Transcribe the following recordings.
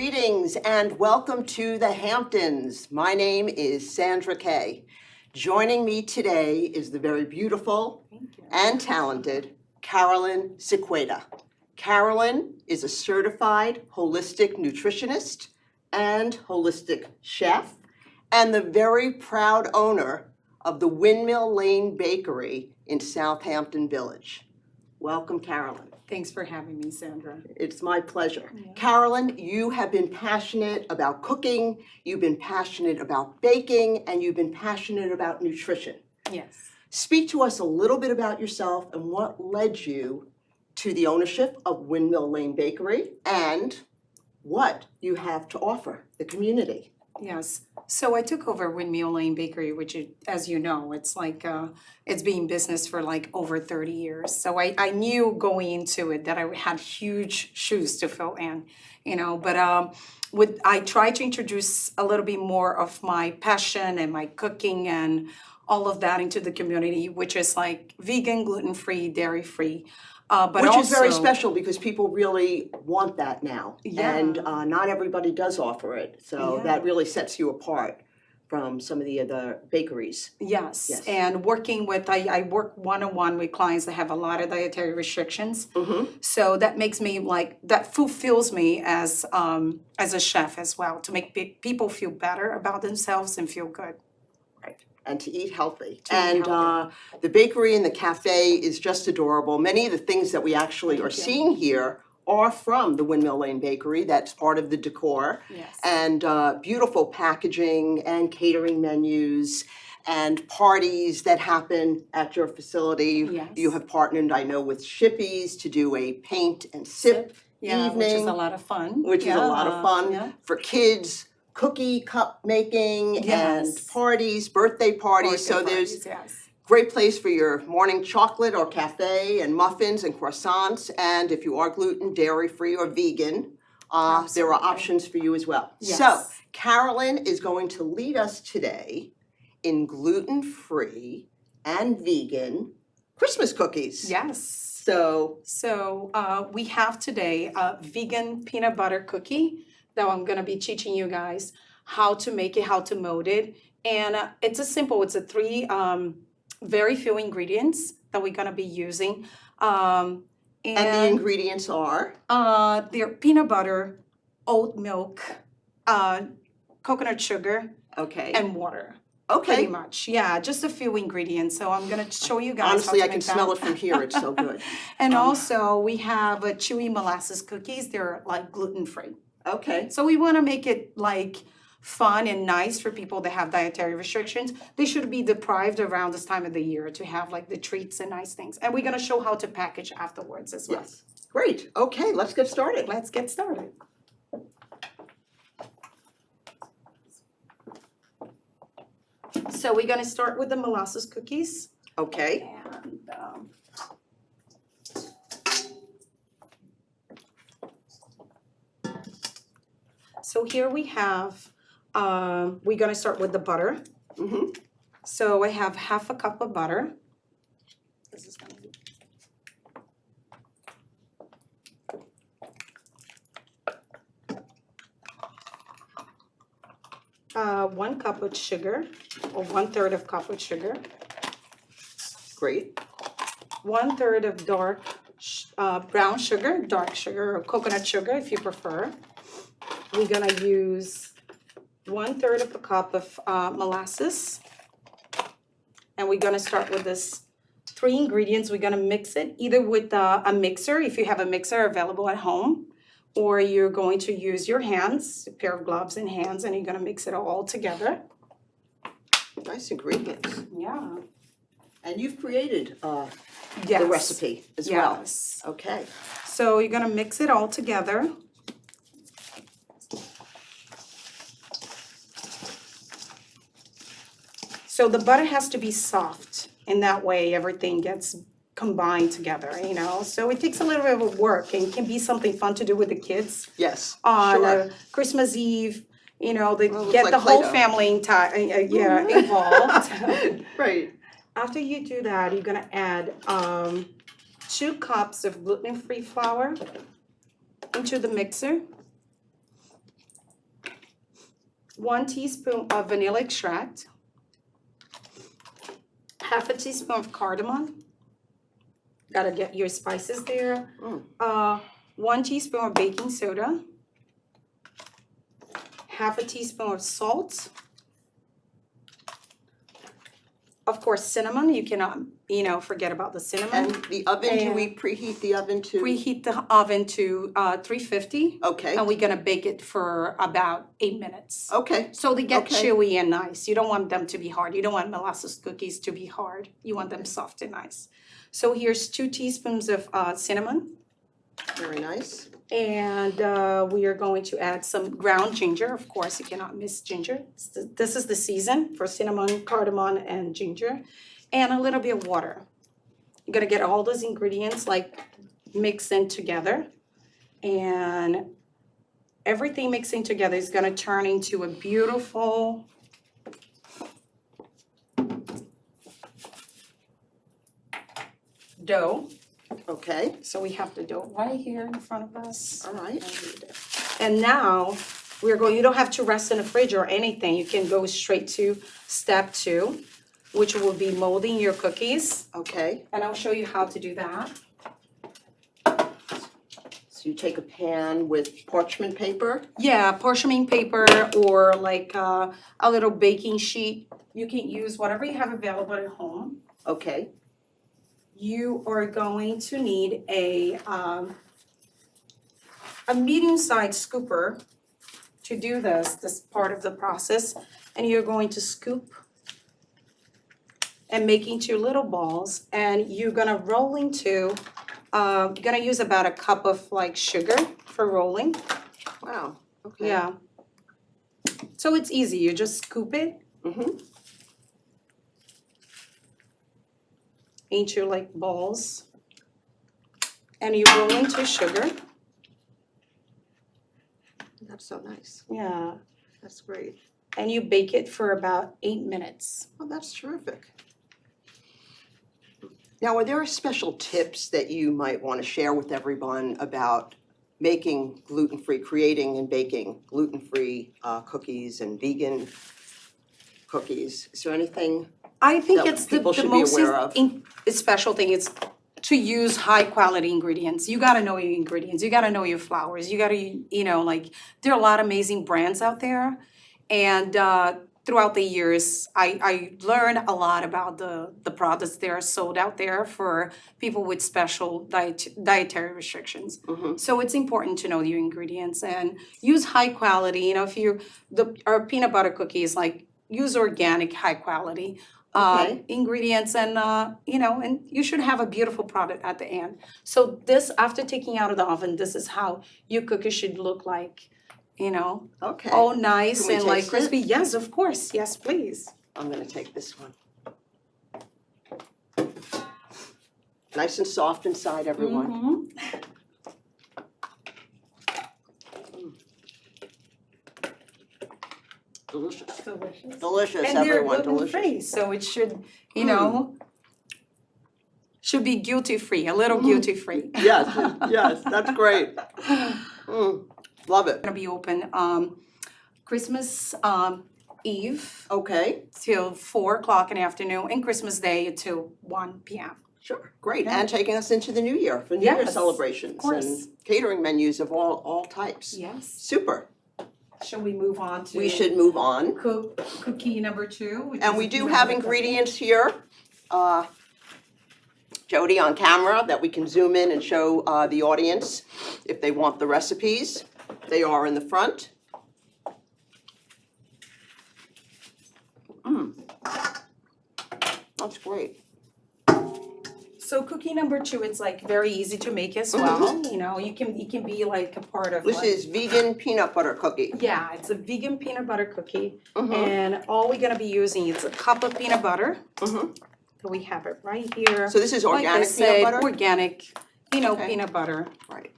Greetings and welcome to the Hamptons. My name is Sandra K. Joining me today is the very beautiful and talented Karoline Cerquiera. Karoline is a certified holistic nutritionist and holistic chef and the very proud owner of the Windmill Lane Bakery in Southampton Village. Welcome, Karoline. Thanks for having me, Sandra. It's my pleasure. Yeah. Karoline, you have been passionate about cooking, you've been passionate about baking, and you've been passionate about nutrition. Yes. Speak to us a little bit about yourself and what led you to the ownership of Windmill Lane Bakery and what you have to offer the community. Yes. So I took over Windmill Lane Bakery, which, as you know, it's like it's been in business for like over 30 years. So I knew going into it that I had huge shoes to fill in, you know. But I tried to introduce a little bit more of my passion and my cooking and all of that into the community, which is like vegan, gluten-free, dairy-free. But Which also, is very special because people really want that now. Yeah. And not everybody does offer it. So Yeah. that really sets you apart from some of the other bakeries. Yes. Yes. And working with, I work one-on-one with clients that have a lot of dietary restrictions. Mm-hmm. So that makes me like, that fulfills me as a chef as well, to make people feel better about themselves and feel good. And to eat healthy. To eat healthy. The bakery and the cafe is just adorable. Many of the things that we actually are seeing here are from the Windmill Lane Bakery. That's part of the decor. Yes. And beautiful packaging and catering menus and parties that happen at your facility. Yes. You have partnered, I know, with Shippies to do a paint and sip Yeah, evening. which is a lot of fun. Which is a lot of fun Yeah. for kids. Cookie cup making and Yes. parties, birthday parties. So there's Yes. great place for your morning chocolate or cafe and muffins and croissants. And if you are gluten, dairy-free, or vegan, there are Absolutely. options for you as well. Yes. So Karoline is going to lead us today in gluten-free and vegan Christmas cookies. Yes. So We have today a vegan peanut butter cookie that I'm gonna be teaching you guys how to make it, how to mold it. And it's a three very few ingredients that we're gonna be using. and the ingredients are? They're peanut butter, oat milk, coconut sugar, Okay. and water. Pretty Okay. much, yeah, just a few ingredients. So I'm gonna show you guys Honestly, how I to can make that. smell it from here. It's so good. And also we have Chewy molasses cookies. They're like gluten-free. Okay. So we want to make it like fun and nice for people that have dietary restrictions. They should be deprived around this time of the year to have like the treats and nice things. And we're going to show how to package afterwards as well. Yes. Great. Okay, let's get started. Let's get started. So we're going to start with the molasses cookies. Okay. And so here we have, we're gonna start with the butter. Mm-hmm. So I have half a cup of butter. This is gonna be. One cup of sugar, or 1/3 of cup of sugar. Great. 1/3 of brown sugar, dark sugar, or coconut sugar if you prefer. We're gonna use 1/3 of a cup of molasses. And we're gonna start with this 3 ingredients. We're gonna mix it either with a mixer, if you have a mixer available at home, or you're going to use your hands, a pair of gloves and hands, and you're gonna mix it all together. Nice ingredients. Yeah. And you've created Yes. the recipe as well. Yes. Okay. So you're gonna mix it all together. So the butter has to be soft, and that way everything gets combined together, you know? So it takes a little bit of work and can be something fun to do with the kids Yes. on Sure. Christmas Eve. You know, they Well, it get looks the like whole Play-Doh. family involved. Right. After you do that, you're gonna add 2 cups of gluten-free flour into the mixer. 1 teaspoon of vanilla extract, half a teaspoon of cardamom. Gotta get your spices there. 1 teaspoon of baking soda, half a teaspoon of salt. Of course, cinnamon, you cannot, forget about the cinnamon. And the oven, do we preheat the oven to? Preheat the oven to 350. Okay, And we're gonna bake it for about 8 minutes. okay, So they get Okay. chewy and nice. You don't want them to be hard. You don't want molasses cookies to be hard. You want them soft and nice. So here's 2 teaspoons of cinnamon. very nice. And we are going to add some ground ginger. Of course, you cannot miss ginger. This is the season for cinnamon, cardamom, and ginger. And a little bit of water. You're gonna get all those ingredients mixed in together. And everything mixing together is gonna turn into a beautiful dough. Okay, So we have the dough right here in front of us. all right. And now you don't have to rest in the fridge or anything. You can go straight to step 2, which will be molding your cookies. Okay, And I'll show you how to do that. so you take a pan with parchment paper. Yeah, parchment paper or like a little baking sheet. You can use whatever you have available at home. Okay, You are going to need a medium-sized scooper to do this part of the process. And you're going to scoop and make into little balls. And you're gonna roll into, you're gonna use about a cup of sugar for rolling. wow, okay. Yeah. So it's easy, you just scoop it into balls. And you roll into sugar. That's so nice. Yeah. That's great. And you bake it for about 8 minutes. Oh, that's terrific. Now, are there special tips that you might want to share with everyone about making gluten-free, creating and baking gluten-free cookies and vegan cookies? Is there anything? I think that it's the people should be most aware of? special thing is to use high quality ingredients. You gotta know your ingredients, you gotta know your flours, you gotta, there are a lot of amazing brands out there. And throughout the years, I learned a lot about the products that are sold out there for people with special dietary restrictions. So it's important to know your ingredients and use high quality, our peanut butter cookies, use organic, high quality ingredients and and you should have a beautiful product at the end. So this, after taking out of the oven, this is how your cookie should look like, Okay. all nice Can we and taste crispy. it? Yes, of course. Yes, please. I'm gonna take this one. Nice and soft inside, everyone. Delicious. Delicious. Delicious, And they're everyone, gluten-free, delicious. so it should, should be guilty-free, a little guilty-free. Yes, that's great. Love it. Gonna be open Christmas Eve Okay, till 4 o'clock in the afternoon and Christmas Day till 1 p.m. sure, great. Yeah. And taking us into the new year for New Year Yes, celebrations. of course. And catering menus of all types. Yes. Super. Shall we move on to? We should move on. Cookie number 2. which And is we a do peanut have butter cookie. ingredients here. Jody on camera that we can zoom in and show the audience if they want the recipes. They are in the front. That's great. So cookie number 2, it's very easy to make as well. It can be a part of. This is vegan peanut butter cookie. Yeah, it's a vegan peanut butter cookie, Mhm. and all we're gonna be using is a cup of peanut butter. Mhm. So we have it right here. So this is Like I organic said, peanut butter? organic, Okay. peanut butter. Right.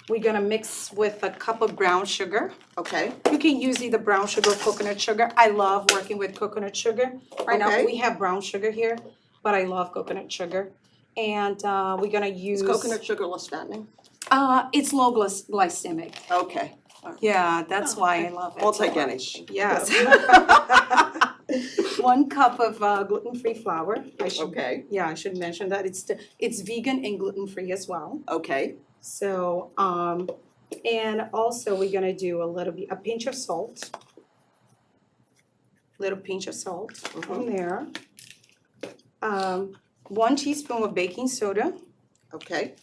We're gonna mix with a cup of brown sugar. Okay. You can use either brown sugar or coconut sugar. I love working with coconut sugar. Right now Okay. we have brown sugar here, but I love coconut sugar. And we're gonna use. Is coconut sugar less fattening? It's low glycemic. Okay. Yeah, that's why I love it. I'll so take much. anything. Yes. 1 cup of gluten-free flour. Okay, Yeah, I should mention that it's vegan and gluten-free as well. okay, So, and also we're gonna do a pinch of salt. Little pinch of salt on there. 1 teaspoon of baking soda. okay.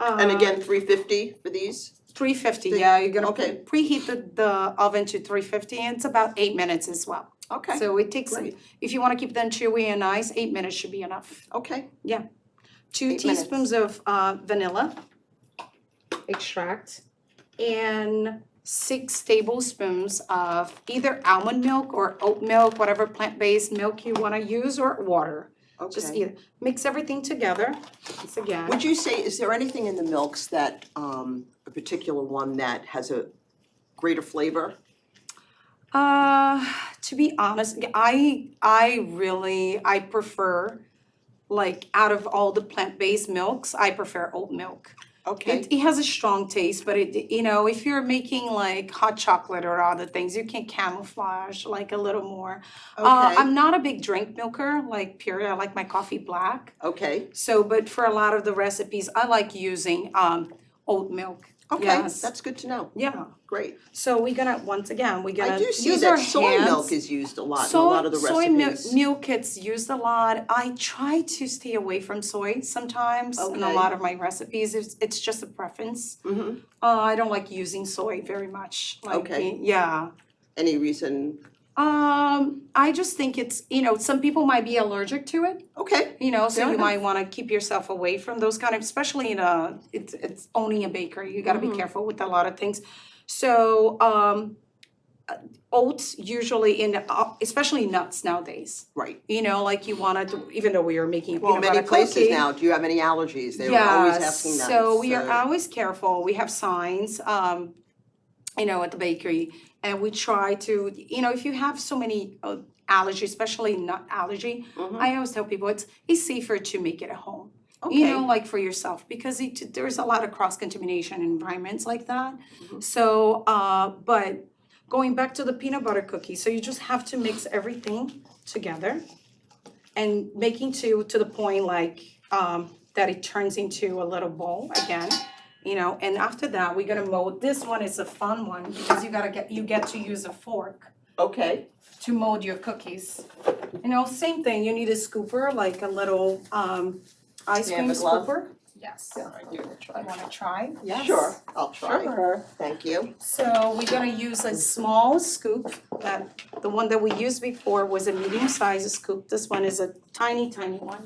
And again, 350 for these? 350, yeah, you're gonna Okay. preheat the oven to 350 and it's about 8 minutes as well. Okay, So it takes, great. if you wanna keep them chewy and nice, 8 minutes should be enough. Okay, 2 8 teaspoons of vanilla extract and 6 tablespoons of either almond milk or oat milk, whatever plant-based milk you wanna use, or water. Just okay. either. Mix everything together, once again. Would you say, is there anything in the milks that, a particular one that has a greater flavor? To be honest, I prefer, like, out of all the plant-based milks, I prefer oat milk. Okay, It has a strong taste, but if you're making like hot chocolate or other things, you can camouflage like a little more. okay, I'm not a big drink milker, like period. I like my coffee black. okay, So, but for a lot of the recipes, I like using oat milk. okay, Yes. that's good to know, Yeah. great. So we're gonna I do see use that our soy hands. milk is used a lot in a lot of the Soy recipes. milk gets used a lot. I try to stay away from soy sometimes in a Okay. lot of my recipes. It's just a preference. Mm-hmm, I don't like using soy very much. Like, Okay. Yeah. any reason? I just think it's, some people might be allergic to it, Okay, so Fair you enough. might want to keep yourself away from those kind of, especially it's owning a bakery. You got to be careful with a lot of things. So, oats usually especially nuts nowadays. right. Like you want to, even though we are making a Well, peanut many butter places cookie. now, do you have any allergies? They were always asking that. So we are always careful. We have signs, at the bakery, and we try to, if you have so many allergies, especially nut allergy, I always tell people it's safer to make it at home. Okay. Like for yourself, because there's a lot of cross-contamination in environments like that. So, but going back to the peanut butter cookie, so you just have to mix everything together and making to the point like that it turns into a little bowl again, and after that we're gonna mold. This one is a fun one because you get to use a fork Okay, to mold your cookies. Same thing, you need a scooper, like a little ice You have cream a glove? scooper. Yes. Yeah, I do. You wanna try? Yes. Sure, I'll try. Sure. Thank you. So we're gonna use a small scoop. The one that we used before was a medium-sized scoop. This one is a tiny, tiny one.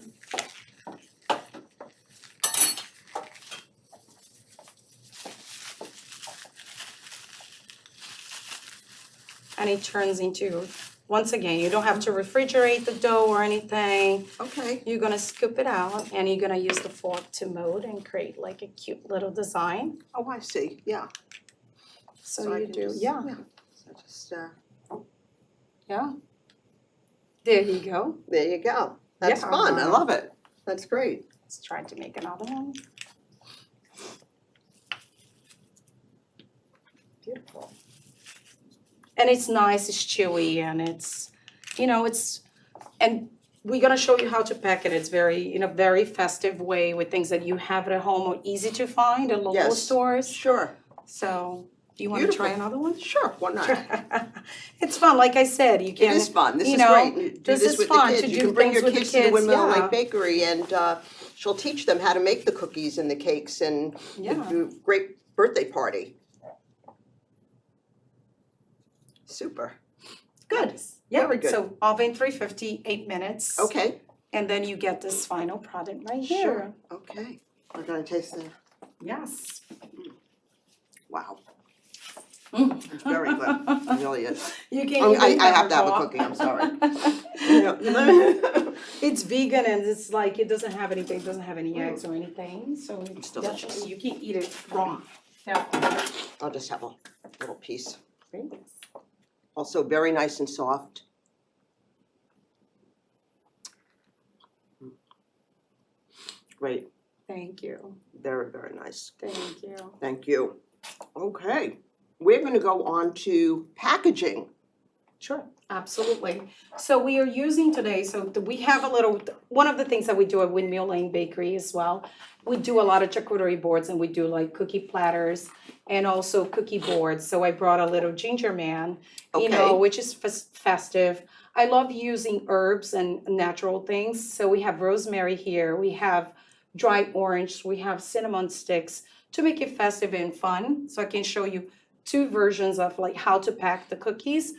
And it turns into, once again, you don't have to refrigerate the dough or anything. Okay, You're gonna scoop it out and you're gonna use the fork to mold and create like a cute little design. oh, I see, yeah. So I you can do, just- yeah, So just, yeah. There you go. there you go. That's Yeah. fun, I love it. That's great. Let's try to make another one. Beautiful. And it's nice, it's chewy, and and we're gonna show you how to pack it. It's very, in a very festive way with things that you have at home or easy to find at local Yes. stores. Sure, So, do you wanna try Beautiful. another one? sure, why not? It's fun, like I said, you It can. is fun, this you is know, great. You do this this is with the fun kids. to You do can bring things your with the kids to the kids, Windmill yeah. Lake Bakery and she'll teach them how to make the cookies and the cakes and Yeah. do a great birthday party. Super. Good, Yeah, very good. so oven 350, 8 minutes. Okay, And then you get this final product right sure, here. okay. We're gonna taste the, Yes. wow, Mm. it's very good, it really is. You can Oh, even I have to have a raw. cookie, I'm sorry. It's vegan and it's like, it doesn't have anything, doesn't have any eggs or anything, so It's delicious. definitely you can eat it raw. Yeah. I'll just have a little piece. Great. Also very nice and soft. Great, Thank you, very, very nice. thank you. Thank you. Okay, we're gonna go on to packaging. Sure, absolutely. So we are using today, we have a little, one of the things that we do at Windmill Lane Bakery as well, we do a lot of charcuterie boards and we do like cookie platters and also cookie boards. So I brought a little ginger man, you know, Okay. which is festive. I love using herbs and natural things. So we have rosemary here, we have dried orange, we have cinnamon sticks to make it festive and fun. So I can show you two versions of like how to pack the cookies,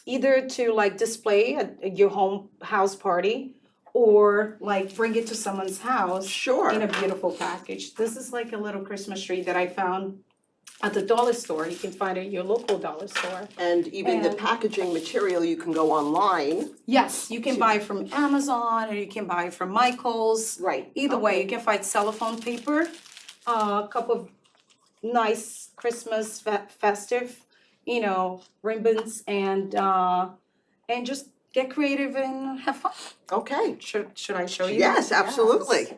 either to like display at your house party or like bring it to someone's house Sure. in a beautiful package. This is like a little Christmas tree that I found at the dollar store. You can find it at your local dollar store. And even the And- packaging material, you can go online. Yes, you can buy from Amazon or you can buy from Michael's. Right. Either way, Okay. you can find cellophane paper, a couple of nice Christmas festive, you know, ribbons and just get creative and have fun. Okay. Should I show you? Yes, absolutely.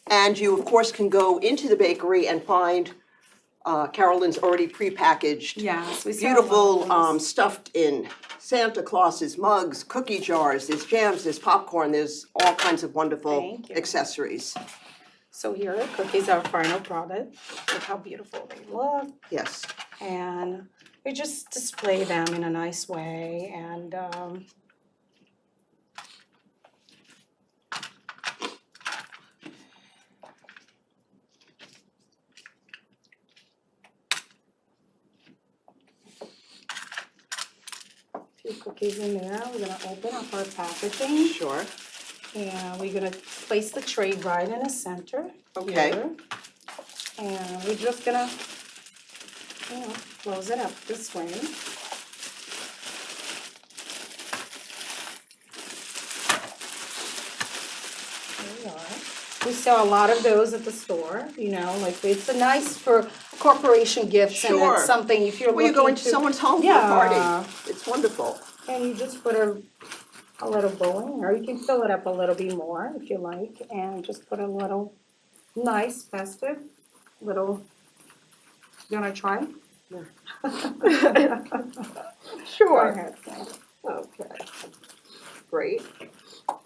And you, of course, can go into the bakery and find Caroline's already prepackaged, Yes, we sell a lot of beautiful things. stuffed in Santa Claus's mugs, cookie jars, there's jams, there's popcorn, there's all kinds of wonderful Thank you. accessories. So here are cookies, our final product. Look how beautiful they look. Yes. And we just display them in a nice way and few cookies in there. We're gonna open up our packaging Sure. and we're gonna place the tray right in the center. Okay. Here. And we're just gonna, you know, close it up this way. There we are. We sell a lot of those at the store, you know, like it's a nice for corporation gifts and Sure. it's something if you're Well, you looking go into to. someone's home for a Yeah. party. It's wonderful. And you just put a little bow in, or you can fill it up a little bit more if you like, and just put a little nice festive little. You wanna try? Yeah. Go Sure. ahead. Okay. Great.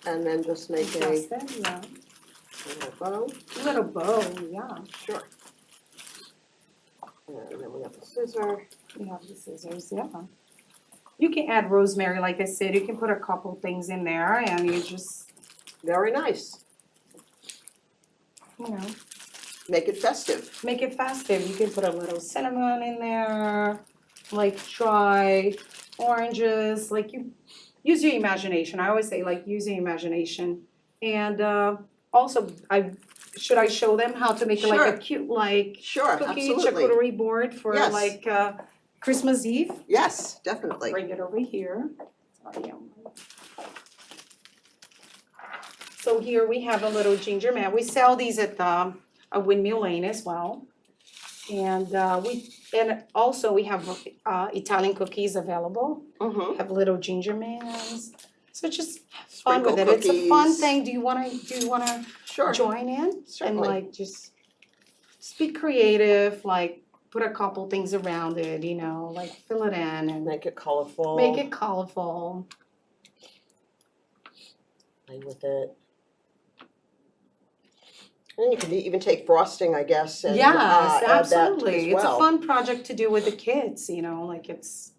And then just make a Festive, yeah. little bow. Little bow, yeah. Sure. And then we have the scissor. We have the scissors, yeah. You can add rosemary, like I said, you can put a couple things in there and you just, Very nice. you know, Make it festive. make it festive. You can put a little cinnamon in there, like dry oranges, like you, use your imagination. I always say like use your imagination. And also, should I show them how to make it like Sure. a cute like Sure, cookie absolutely. charcuterie board for Yes. like Christmas Eve? Yes, definitely. Bring it over here. Sorry, so here we have a little ginger man. We sell these at a Windmill Lane as well. And also we have Italian cookies available. Mm-hmm. Have little ginger mans. So just have fun with Sprinkle it. It's a fun cookies. thing. Do you wanna Sure. join in? Certainly. And like just be creative, like put a couple things around it, you know, like fill it in and Make it colorful. make it colorful. Play with it. And you can even take frosting, I guess, and Yes, add that absolutely. as It's a well. fun project to do with the kids, you know, like it's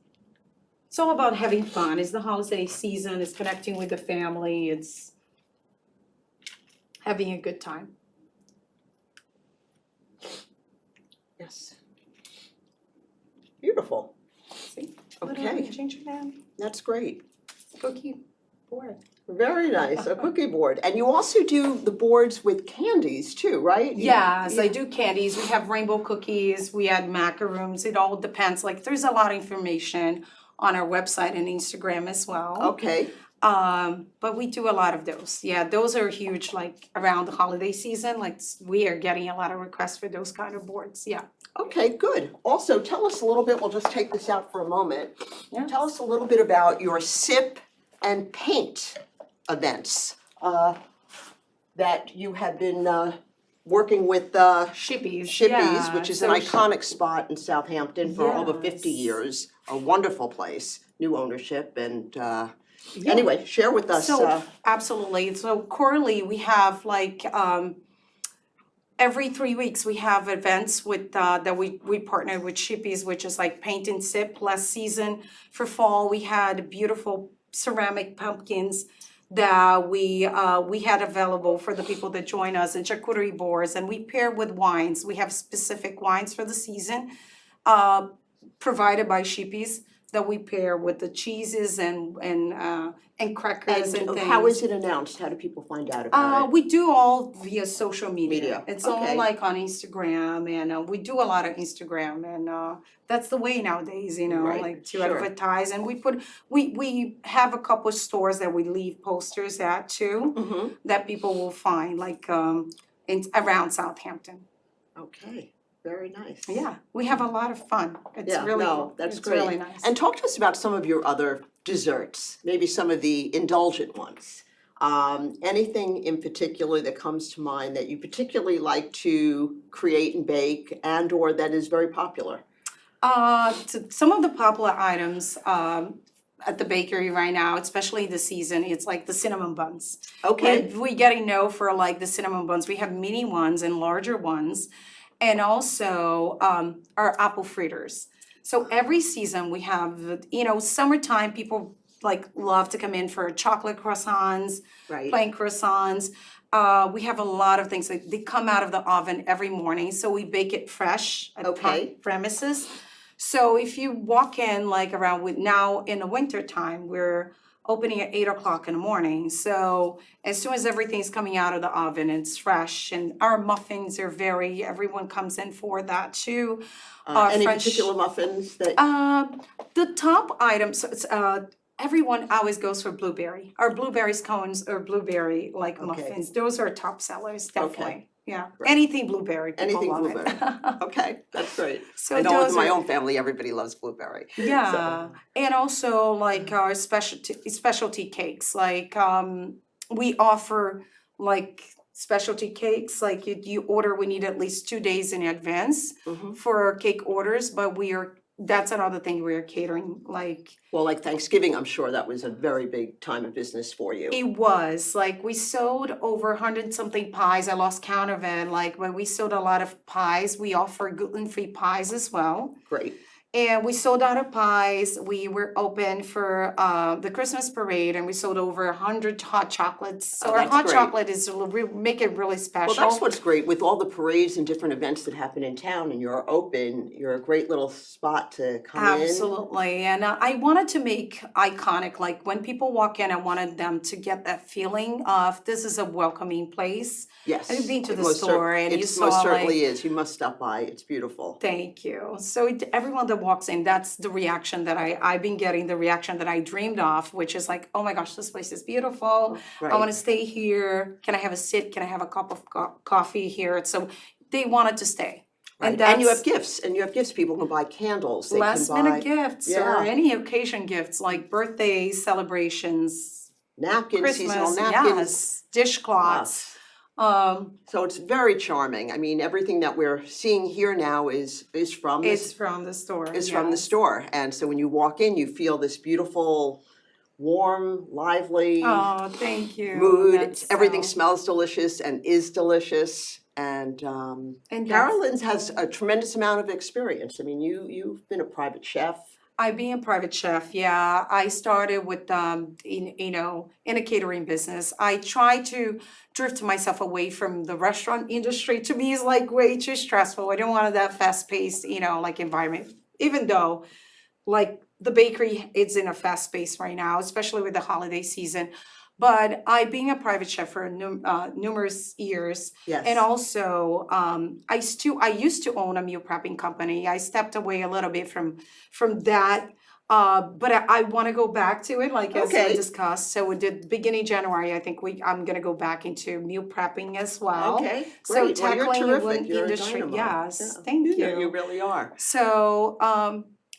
all about having fun. It's the holiday season, it's connecting with the family, it's having a good time. Yes. Beautiful. See? Okay, Little ginger man that's great. cookie board. Very nice, a cookie board. And you also do the boards with candies too, right? Yes, I do candies. We have rainbow cookies, we add macaroons. It all depends. Like there's a lot of information on our website and Instagram as well. Okay, But we do a lot of those. Yeah, those are huge, like around the holiday season, like we are getting a lot of requests for those kind of boards, yeah. okay, good. Also, tell us a little bit, we'll just take this out for a moment. Yeah. Tell us a little bit about your sip and paint events that you have been working with Shippies, Shippies, yeah. which is an So iconic spot in Southampton for over 50 Yes. years. A wonderful place, new ownership, and Yeah. anyway, share with us. So absolutely. So quarterly, we have like every 3 weeks we have events with that we partner with Shippies, which is like paint and sip. Last season for fall, we had beautiful ceramic pumpkins that we had available for the people that join us and charcuterie boards, and we pair with wines. We have specific wines for the season, provided by Shippies that we pair with the cheeses and crackers and things. How is it announced? How do people find out about it? We do all via social media. Media, It's okay. all like on Instagram, and we do a lot of Instagram, and that's the way nowadays, Right, like to sure. advertise. And we have a couple of stores that we leave posters at too, Mhm. that people will find like around Southampton. Okay, very nice. Yeah, we have a lot of fun. It's Yeah, really no, that's it's great. really nice. And talk to us about some of your other desserts, maybe some of the indulgent ones. Anything in particular that comes to mind that you particularly like to create and bake and or that is very popular? Some of the popular items at the bakery right now, especially this season, it's like the cinnamon buns. Okay, We getting known for like the cinnamon buns. We have mini ones and larger ones, and also our apple fritters. So every season we have, summertime people like love to come in for chocolate croissants, right. plain croissants. We have a lot of things that they come out of the oven every morning, so we bake it fresh at Okay. premises. So if you walk in like around with now in the winter time, we're opening at 8 o'clock in the morning. So as soon as everything's coming out of the oven, it's fresh. And our muffins are everyone comes in for that too. Any French- particular muffins that? The top items, everyone always goes for blueberry. Our blueberry scones or blueberry like Okay. muffins. Those are top sellers, definitely. Okay. Yeah, Great. anything blueberry, people Anything love blueberry. it. Okay, that's great. So I know with those my are- own family, everybody loves blueberry. Yeah, and also like our specialty cakes, like we offer like specialty cakes, like you order, we need at least 2 days in advance Mhm. for cake orders, but that's another thing we are catering, like Well, like Thanksgiving, I'm sure that was a very big time of business for you. it was, like we sold over 100 something pies, I lost count of it, like when we sold a lot of pies, we offer gluten-free pies as well. Great. And we sold out of pies. We were open for the Christmas parade, and we sold over 100 hot chocolates. So Oh, our that's hot great. chocolate is make it really special. Well, that's what's great with all the parades and different events that happen in town and you're open, you're a great little spot to come in. Absolutely, and I wanted to make iconic. Like when people walk in, I wanted them to get that feeling of this is a welcoming place. Yes. I've been to it the most store and you it saw, most like- certainly is. You must stop by. It's beautiful. Thank you. So everyone that walks in, that's the reaction that I've been getting, the reaction that I dreamed of, which is like, oh my gosh, this place is beautiful. I Right. want to stay here. Can I have a sit? Can I have a cup of coffee here? So they wanted to stay. Right. And And you that's have gifts, and you have gifts. People can buy candles. They last can buy minute gifts or Yeah. any occasion gifts like birthdays, celebrations, napkins, seasonal Christmas, napkins. yes, dishcloths. So it's very charming. I mean, everything that we're seeing here now is from It's this from the store. is from the yes. store. And so when you walk in, you feel this beautiful, warm, lively Oh, thank you. mood. That's Everything so- smells delicious and is delicious. And And that's- Caroline's has a tremendous amount of experience. I mean, you've been a private chef. I being a private chef, yeah. I started with in a catering business. I try to drift myself away from the restaurant industry. To me, it's like way too stressful. I don't want that fast paced, like environment. Even though, like the bakery, it's in a fast pace right now, especially with the holiday season. But I being a private chef for numerous years, Yes. and also I used to own a meal prepping company. I stepped away a little bit from that, but I want to go back to it, like as Okay. we discussed. So we did beginning January. I think I'm gonna go back into meal prepping as well. Okay, great. So Well, you're tackling terrific. You're a industry, dynamo. yes, Yeah. thank You you. really are. So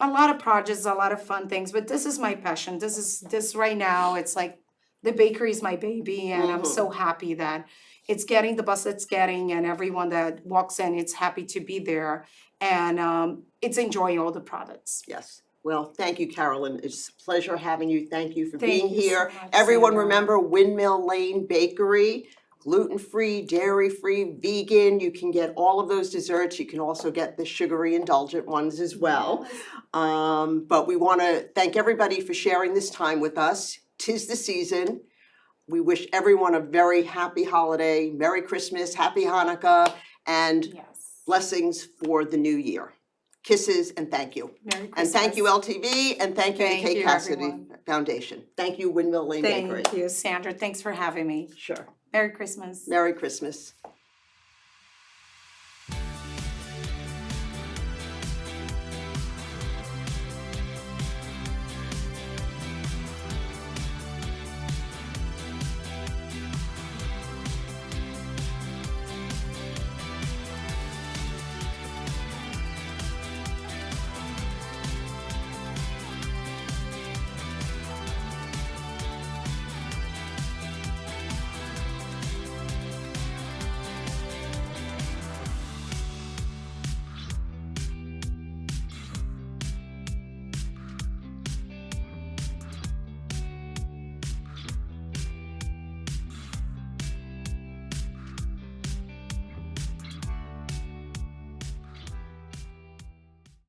a lot of projects, a lot of fun things, but this is my passion. This right now. It's like the bakery is my baby, and I'm so happy that it's getting the buzz it's getting, and everyone that walks in, it's happy to be there, and it's enjoying all the products. Yes. Well, thank you, Carolyn. It's a pleasure having you. Thank you for Thank being you so here. much, Everyone Sandra. remember Windmill Lane Bakery, gluten-free, dairy-free, vegan. You can get all of those desserts. You can also get the sugary indulgent ones as well. But we want to thank everybody for sharing this time with us. 'Tis the season. We wish everyone a very happy holiday, Merry Christmas, Happy Hanukkah, and Yes. blessings for the new year. Kisses and thank you. Merry Christmas. And thank you LTV and thank you the Thank Kay you, Cassidy everyone. Foundation. Thank you Windmill Lane Bakery. Thank you, Sandra. Thanks for having me. Sure. Merry Christmas. Merry Christmas.